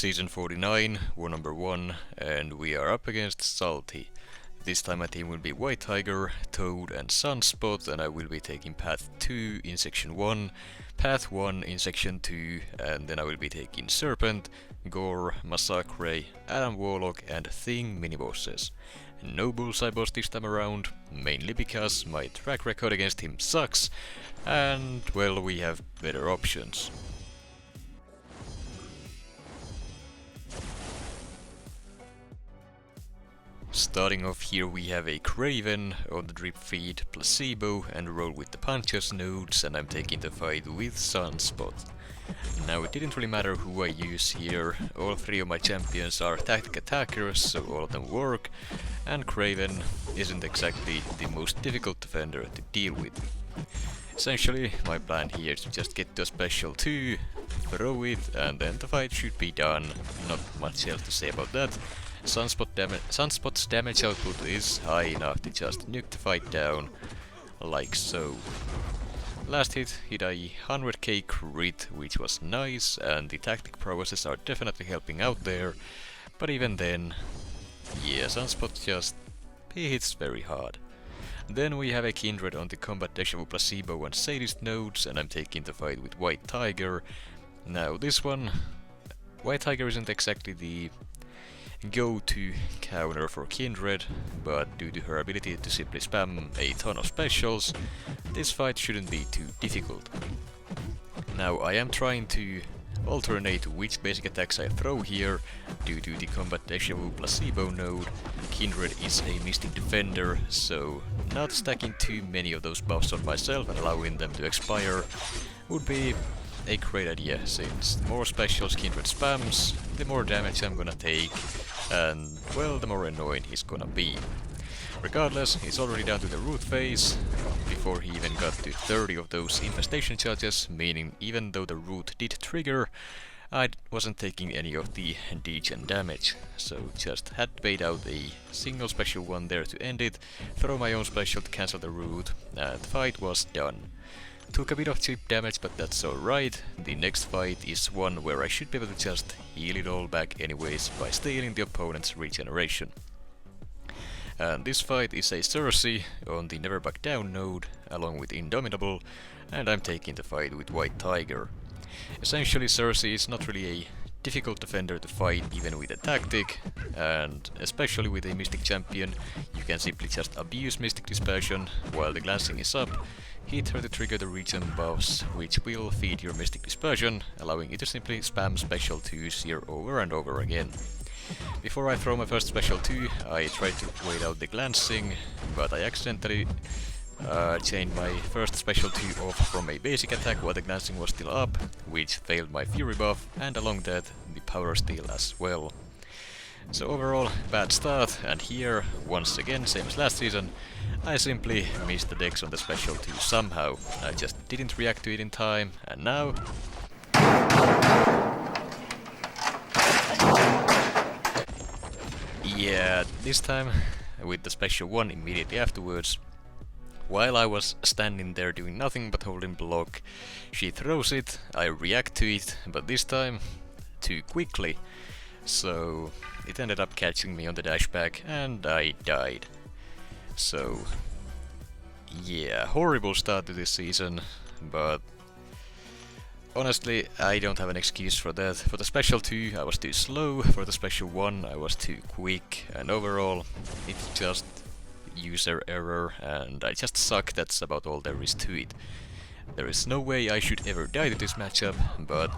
Season 49, War number 1, and we are up against Sålty. This time my team will be White Tiger, Toad and Sunspot, and I will be taking Path 2 in Section 1, Path 1 in Section 2, and then I will be taking Serpent, Gorr, Masacre, Warlock and Thing mini-bosses. No bullseye boss this time around, mainly because my track record against him sucks, and well, we have better options. Starting off here we have a Kraven on the drip feed, placebo and roll with the punches nodes, and I'm taking the fight with Sunspot. Now it didn't really matter who I use here, all three of my champions are tactic attackers, so all of them work, and Kraven isn't exactly the most difficult defender to deal with. Essentially my plan here is to just get to a special 2, throw it, and then the fight should be done. Not much else to say about that. Sunspot's damage output is high enough to just nuke the fight down, like so. Last hit hit a 100k crit, which was nice, and the tactic prowesses are definitely helping out there, but even then, yeah, Sunspot just, he hits very hard. Then we have a Kindred on the combat deja vu placebo and sadist nodes, and I'm taking the fight with White Tiger. Now this one, White Tiger isn't exactly the go-to counter for Kindred, but due to her ability to simply spam a ton of specials, this fight shouldn't be too difficult. Now I am trying to alternate which basic attacks I throw here. Due to the combat deja vu placebo node, Kindred is a mystic defender, so not stacking too many of those buffs on myself and allowing them to expire would be a great idea, since the more specials Kindred spams, the more damage I'm gonna take, and well, the more annoying he's gonna be. Regardless, he's already down to the root phase, before he even got to 30 of those infestation charges, meaning even though the root did trigger, I wasn't taking any of the degen damage, so just had to bait out a single special one there to end it, throw my own special to cancel the root, and the fight was done. Took a bit of cheap damage, but that's alright. The next fight is one where I should be able to just heal it all back anyways by stealing the opponent's regeneration. And this fight is a Sersi on the Never Back Down node, along with Indomitable, and I'm taking the fight with White Tiger. Essentially Sersi is not really a difficult defender to fight even with a tactic, and especially with a Mystic champion, you can simply just abuse Mystic Dispersion while the glancing is up, hit her to trigger the regen buffs, which will feed your Mystic Dispersion, allowing you to simply spam special 2s here over and over again. Before I throw my first special 2, I tried to wait out the glancing, but I accidentally chained my first special 2 off from a basic attack while the glancing was still up, which failed my fury buff, and along that the power steal as well. So overall, bad start, and here, once again, same as last season, I simply missed the dex on the special 2 somehow. I just didn't react to it in time, and now... yeah, this time, with the special 1 immediately afterwards, while I was standing there doing nothing but holding block, she throws it, I react to it, but this time too quickly, so it ended up catching me on the dashback and I died. So yeah, horrible start to this season, but honestly I don't have an excuse for that. For the special 2 I was too slow, for the special 1 I was too quick, and overall it's just user error, and I just suck. That's about all there is to it. There is no way I should ever die to this matchup, but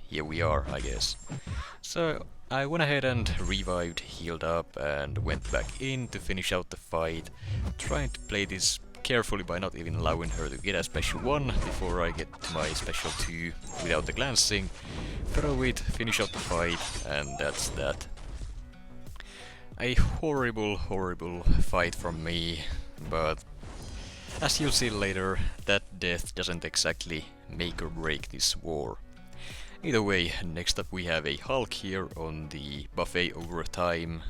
here we are, I guess. So I went ahead and revived, healed up, and went back in to finish out the fight, trying to play this carefully by not even allowing her to get a special 1 before I get to my special 2 without the glancing, throw it, finish out the fight, and that's that. A horrible fight from me, but as you'll see later, that death doesn't exactly make or break this war. Either way, next up we have a Hulk here on the buffet over time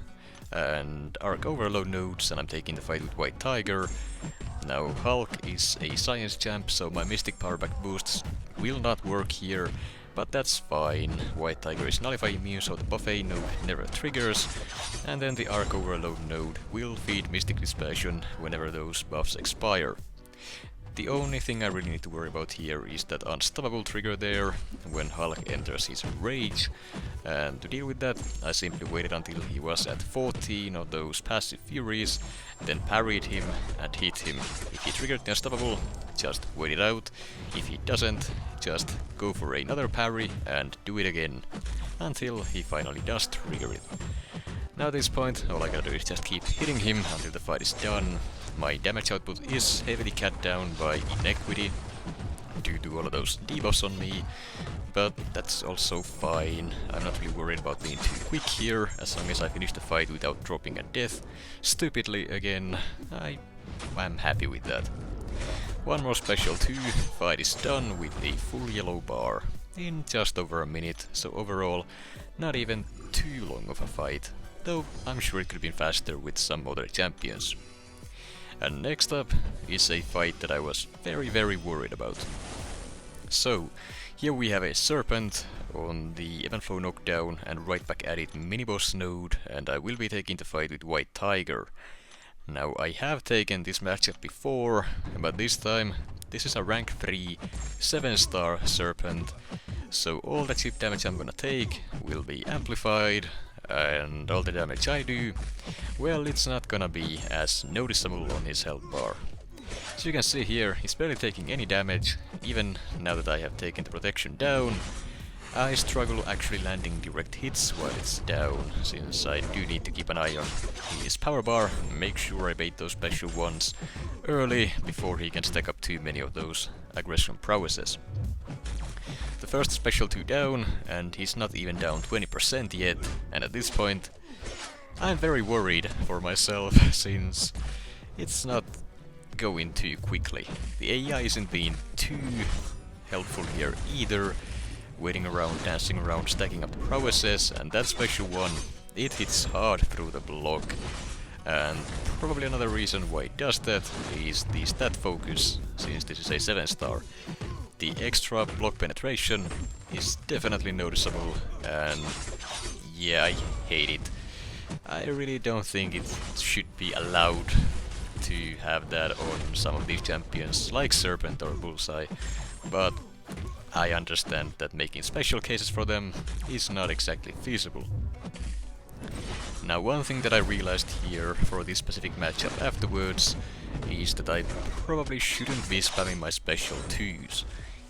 and Arc Overload nodes, and I'm taking the fight with White Tiger. Now Hulk is a science champ, so my Mystic Powerback boosts will not work here, but that's fine. White Tiger is nullify immune, so the buffet node never triggers, and then the arc overload node will feed Mystic Dispassion whenever those buffs expire. The only thing I really need to worry about here is that unstoppable trigger there when Hulk enters his rage, and to deal with that I simply waited until he was at 14 of those passive furies, then parried him and hit him. If he triggered the unstoppable, just wait it out. If he doesn't, just go for another parry and do it again, until he finally does trigger it. Now at this point, all I gotta do is just keep hitting him until the fight is done. My damage output is heavily cut down by inequity due to all of those debuffs on me, but that's also fine. I'm not really worried about being too quick here, as long as I finish the fight without dropping a death stupidly again. I'm happy with that. One more special 2, fight is done with a full yellow bar in just over a minute, so overall not even too long of a fight, though I'm sure it could have been faster with some other champions. And next up is a fight that I was very worried about. So, here we have a Serpent on the Event Flow knockdown and right back at it mini-boss node, and I will be taking the fight with White Tiger. Now I have taken this matchup before, but this time this is a rank 3 7-star Serpent, so all the chip damage I'm gonna take will be amplified, and all the damage I do, well, it's not gonna be as noticeable on his health bar. So you can see here, he's barely taking any damage. Even now that I have taken the protection down, I struggle actually landing direct hits while it's down, since I do need to keep an eye on his power bar, make sure I bait those special ones early before he can stack up too many of those aggression prowesses. The first special 2 down, and he's not even down 20% yet, and at this point I'm very worried for myself, since it's not going too quickly. The AI isn't being too helpful here either, waiting around, dancing around, stacking up the prowesses, and that special one, it hits hard through the block. And probably another reason why it does that is the stat focus, since this is a 7-star. The extra block penetration is definitely noticeable, and yeah, I hate it. I really don't think it should be allowed to have that on some of these champions like Serpent or Bullseye, but I understand that making special cases for them is not exactly feasible. Now, one thing that I realized here for this specific matchup afterwards is that I probably shouldn't be spamming my special 2s.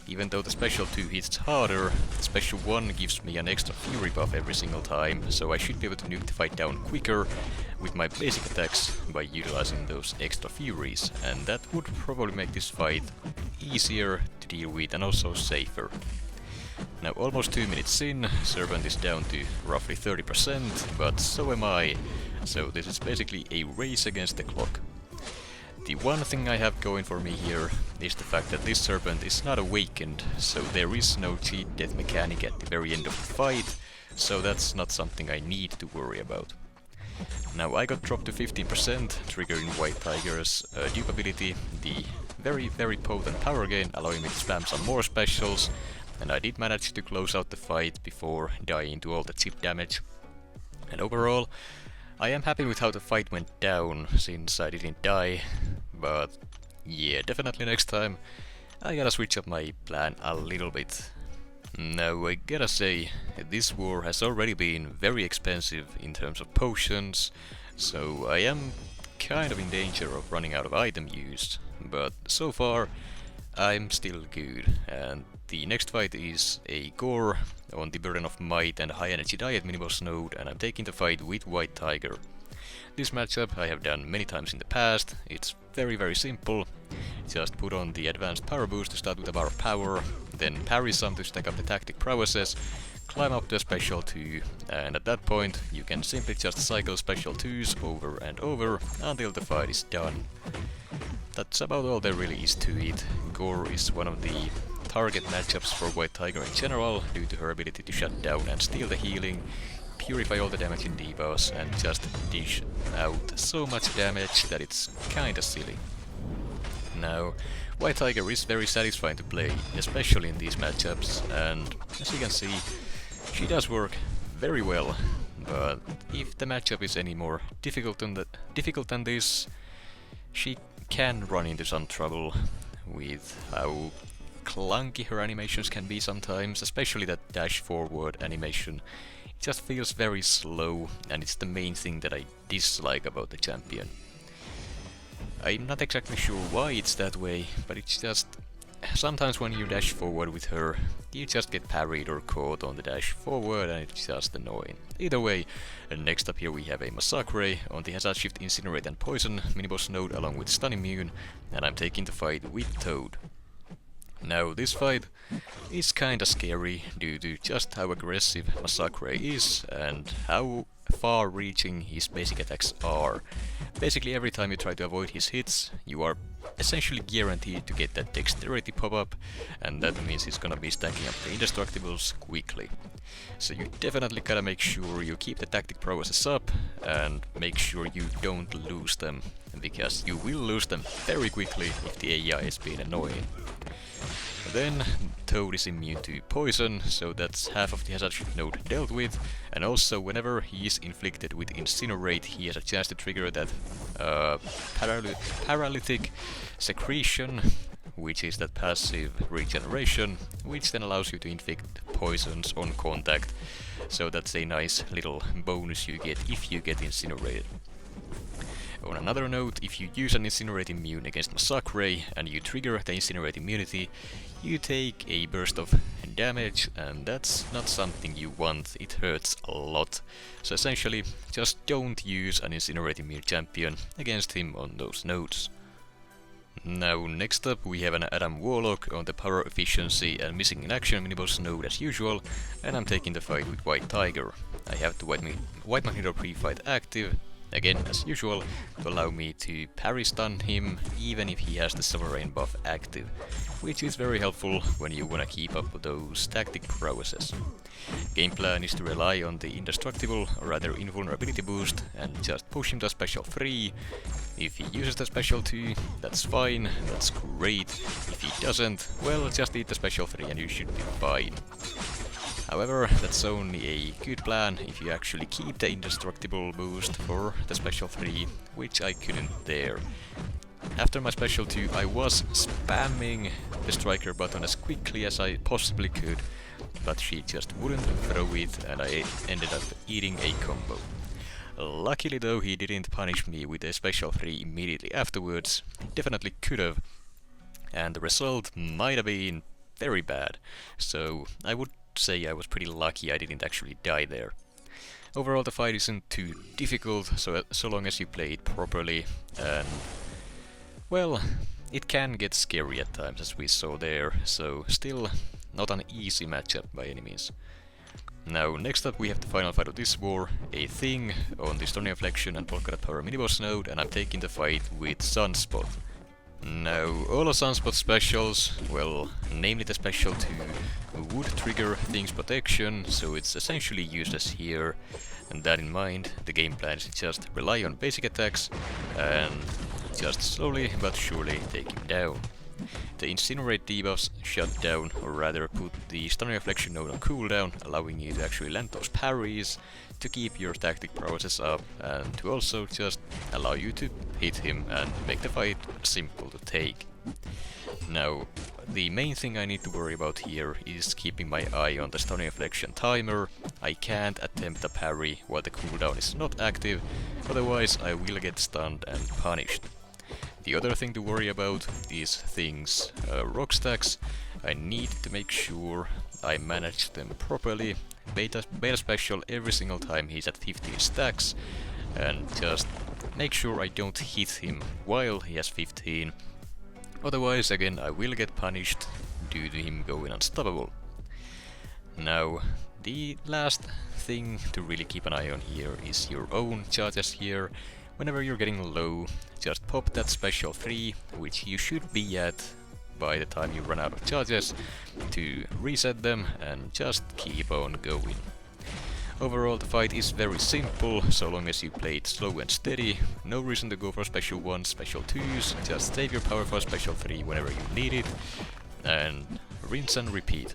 Even though the special 2 hits harder, the special 1 gives me an extra fury buff every single time, so I should be able to nuke the fight down quicker with my basic attacks by utilizing those extra furies, and that would probably make this fight easier to deal with and also safer. Now, almost 2 minutes in, Serpent is down to roughly 30%, but so am I, so this is basically a race against the clock. The one thing I have going for me here is the fact that this Serpent is not awakened, so there is no cheat death mechanic at the very end of the fight, so that's not something I need to worry about. Now, I got dropped to 15%, triggering White Tiger's dupe ability, the very potent power gain, allowing me to spam some more specials, and I did manage to close out the fight before dying to all the chip damage. And overall, I am happy with how the fight went down, since I didn't die, but yeah, definitely next time I gotta switch up my plan a little bit. Now, I gotta say, this war has already been very expensive in terms of potions, so I am kind of in danger of running out of item use, but so far I'm still good, and the next fight is a Gorr on the Burden of Might and High Energy Diet miniboss node, and I'm taking the fight with White Tiger. This matchup I have done many times in the past. It's very simple. Just put on the advanced power boost to start with a bar of power, then parry some to stack up the tactic prowesses, climb up to a special 2, and at that point you can simply just cycle special 2s over and over until the fight is done. That's about all there really is to it. Gorr is one of the target matchups for White Tiger in general, due to her ability to shut down and steal the healing, purify all the damage in debuffs, and just dish out so much damage that it's kinda silly. Now, White Tiger is very satisfying to play, especially in these matchups, and as you can see, she does work very well. But if the matchup is any more difficult than this, she can run into some trouble with how clunky her animations can be sometimes, especially that dash forward animation. It just feels very slow, and it's the main thing that I dislike about the champion. I'm not exactly sure why it's that way, but it's just sometimes when you dash forward with her, you just get parried or caught on the dash forward, and it's just annoying. Either way, next up here we have a Masacre on the Hazard Shift, Incinerate and Poison miniboss node along with Stun Immune, and I'm taking the fight with Toad. Now this fight is kinda scary due to just how aggressive Masacre is and how far-reaching his basic attacks are. Basically every time you try to avoid his hits, you are essentially guaranteed to get that dexterity pop-up, and that means he's gonna be stacking up the indestructibles quickly. So you definitely gotta make sure you keep the tactic prowesses up and make sure you don't lose them, because you will lose them very quickly if the AI is being annoying. Then Toad is immune to poison, so that's half of the hazard shift node dealt with, and also whenever he is inflicted with Incinerate, he has a chance to trigger that paralytic secretion, which is that passive regeneration, which then allows you to inflict poisons on contact, so that's a nice little bonus you get if you get incinerated. On another note, if you use an Incinerate immune against Masacre and you trigger the Incinerate immunity, you take a burst of damage, and that's not something you want, it hurts a lot. So essentially, just don't use an Incinerate immune champion against him on those nodes. Now next up we have an Adam Warlock on the power efficiency and missing in action miniboss node as usual, and I'm taking the fight with White Tiger. I have the White Magneto pre-fight active, again as usual, to allow me to parry stun him even if he has the Sovereign buff active, which is very helpful when you wanna keep up with those tactic prowesses. Game plan is to rely on the indestructible, or rather invulnerability boost, and just push him to special 3. If he uses the special 2, that's fine, that's great. If he doesn't, well, just eat the special 3 and you should be fine. However, that's only a good plan if you actually keep the indestructible boost for the special 3, which I couldn't there. After my special 2, I was spamming the striker button as quickly as I possibly could, but she just wouldn't throw it and I ended up eating a combo. Luckily though, he didn't punish me with a special 3 immediately afterwards. He definitely could have, and the result might have been very bad, so I would say I was pretty lucky I didn't actually die there. Overall the fight isn't too difficult, so long as you play it properly, and well, it can get scary at times as we saw there, so still not an easy matchup by any means. Now next up we have the final fight of this war, a Thing on the Stony Inflection and Polka Dot Power miniboss node, and I'm taking the fight with Sunspot. Now, all of Sunspot's specials, well, namely the special 2, would trigger Thing's protection, so it's essentially useless here. And that in mind, the game plan is to just rely on basic attacks and just slowly but surely take him down. The Incinerate debuffs shut down, or rather put the Stun Reflection node on cooldown, allowing you to actually land those parries, to keep your tactic prowess up, and to also just allow you to hit him and make the fight simple to take. Now, the main thing I need to worry about here is keeping my eye on the Stun Reflection timer. I can't attempt a parry while the cooldown is not active, otherwise I will get stunned and punished. The other thing to worry about is Thing's rock stacks. I need to make sure I manage them properly. Beta special every single time he's at 15 stacks, and just make sure I don't hit him while he has 15. Otherwise, again, I will get punished due to him going unstoppable. Now, the last thing to really keep an eye on here is your own charges here. Whenever you're getting low, just pop that special 3, which you should be at by the time you run out of charges, to reset them and just keep on going. Overall, the fight is very simple, so long as you play it slow and steady. No reason to go for special 1s, special 2s, just save your power for special 3 whenever you need it, and rinse and repeat.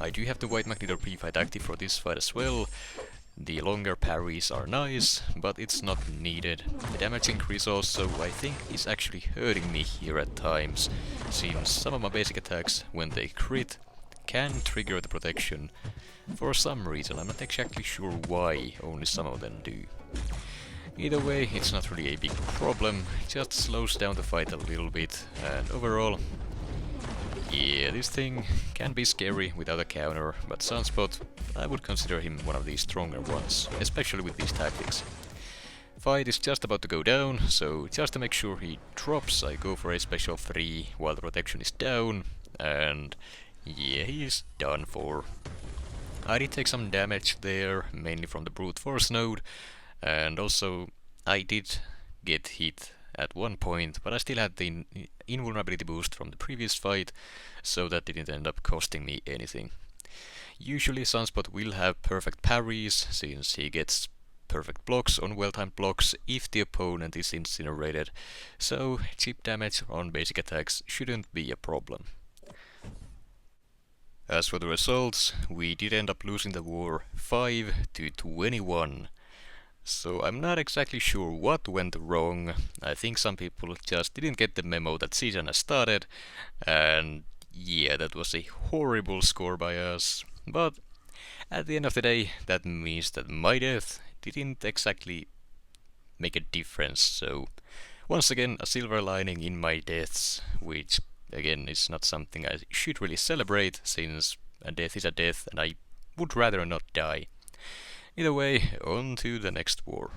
I do have the White Magneto pre-fight active for this fight as well. The longer parries are nice, but it's not needed. The damage increase also, I think, is actually hurting me here at times, since some of my basic attacks, when they crit, can trigger the protection. For some reason, I'm not exactly sure why, only some of them do. Either way, it's not really a big problem, just slows down the fight a little bit, and overall, yeah, this thing can be scary without a counter, but Sunspot, I would consider him one of the stronger ones, especially with these tactics. Fight is just about to go down, so just to make sure he drops, I go for a special 3 while the protection is down, and yeah, he's done for. I did take some damage there, mainly from the brute force node, and also I did get hit at one point, but I still had the invulnerability boost from the previous fight, so that didn't end up costing me anything. Usually Sunspot will have perfect parries, since he gets perfect blocks on well-timed blocks if the opponent is incinerated, so chip damage on basic attacks shouldn't be a problem. As for the results, we did end up losing the war 5-21. So I'm not exactly sure what went wrong. I think some people just didn't get the memo that season has started, and yeah, that was a horrible score by us. But at the end of the day, that means that my death didn't exactly make a difference, so once again a silver lining in my deaths, which again is not something I should really celebrate, since a death is a death and I would rather not die. Either way, on to the next war.